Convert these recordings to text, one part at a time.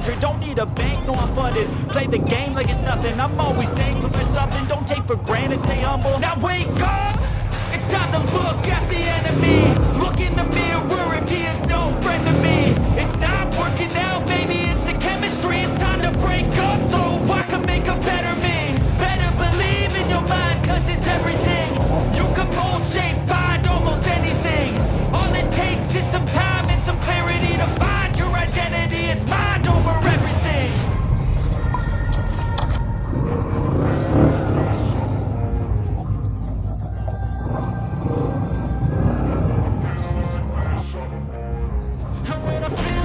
100. Don't need a bank, no I'm funded. Play the game like it's nothing. I'm always thankful for something. Don't take for granted, stay humble. Now wake up! It's time to look at the enemy. Look in the mirror if he is no friend to me. It's not working out, maybe it's the chemistry. It's time to break up so I can make a better me. Better believe in your mind, cause it's everything. You can mold, shape, find almost anything. All it takes is some time and some clarity to find your identity. It's mind over everything. And when I feel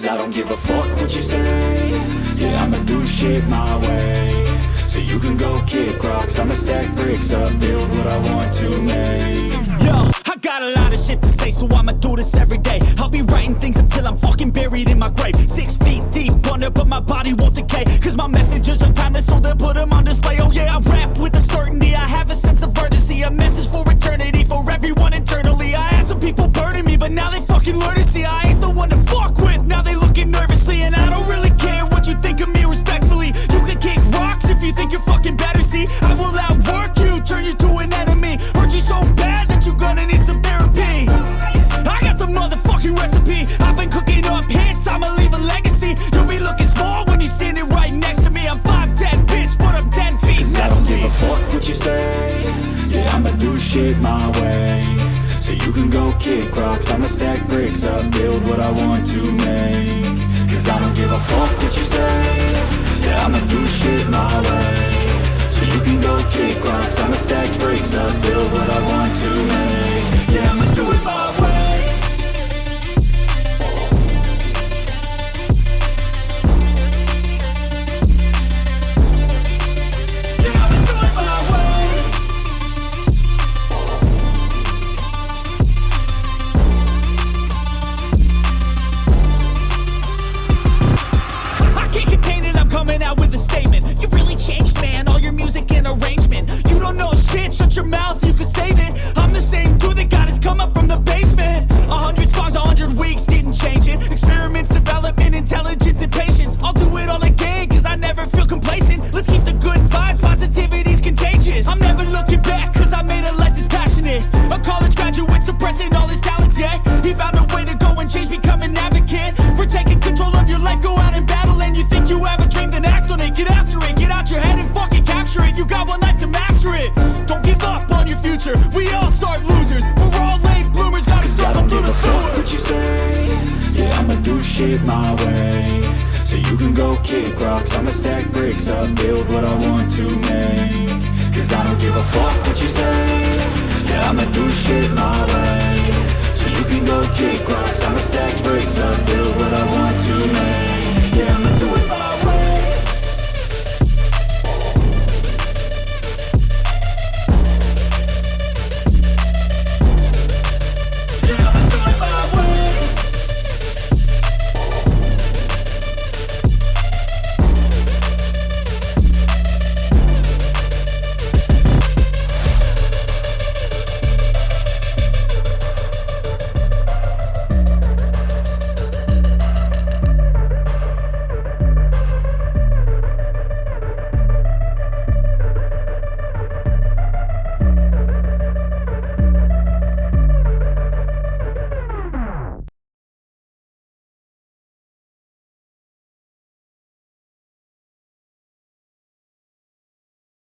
Cause I don't give a fuck what you say. Yeah, I'ma do shit my way. So you can go kick rocks, I'ma stack bricks up, build what I want to make. Yo, I got a lot of shit to say, so I'ma do this every day. I'll be writing things until I'm fucking buried in my grave. 6 feet deep under, but my body won't decay. Cause my messages are timeless, so they'll put them on display. Oh yeah, I rap with a certainty, I have a sense of urgency. A message for eternity, for everyone internally. I had some people burning me, but now they fucking learn to see I ain't the one to fuck with. Now they looking nervously, and I don't really care what you think of me respectfully. You can kick rocks if you think you're fucking better, see. I will outwork you, turn you to an enemy. Hurt you so bad that you're gonna need some therapy. I got the motherfucking recipe. I've been cooking up hits, I'ma leave a legacy. You'll be looking small when you're standing right next to me. I'm 5'10", bitch, but I'm 10 feet. Cause I don't give a fuck what you say. Yeah, I'ma do shit my way. So you can go kick rocks, I'ma stack bricks up, build what I want to make. Cause I don't give a fuck what you say. Yeah, I'ma do shit my way. So you can go kick rocks, I'ma stack bricks up, build what I want to make. Yeah, I'ma do it my way. Shut your mouth, you can save it. I'm the same dude that got his come up from the basement. 100 songs, 100 weeks, didn't change it. Experiments, development, intelligence, and patience. I'll do it all again, cause I never feel complacent. Let's keep the good vibes, positivity's contagious. I'm never looking back, cause I made a life that's passionate. A college graduate suppressing all his talents, yeah. He found a way to go and change, become an advocate. For taking control of your life, go out and battle. And you think you have a dream, then act on it. Get after it, get out your head and fucking capture it. You got one life to master it. Don't give up on your future. We all start losers. We're all late bloomers. Gotta struggle through the sewer. What you say? Yeah, I'ma do shit my way. So you can go kick rocks, I'ma stack bricks up, build what I want to make. Cause I don't give a fuck what you say. Yeah, I'ma do shit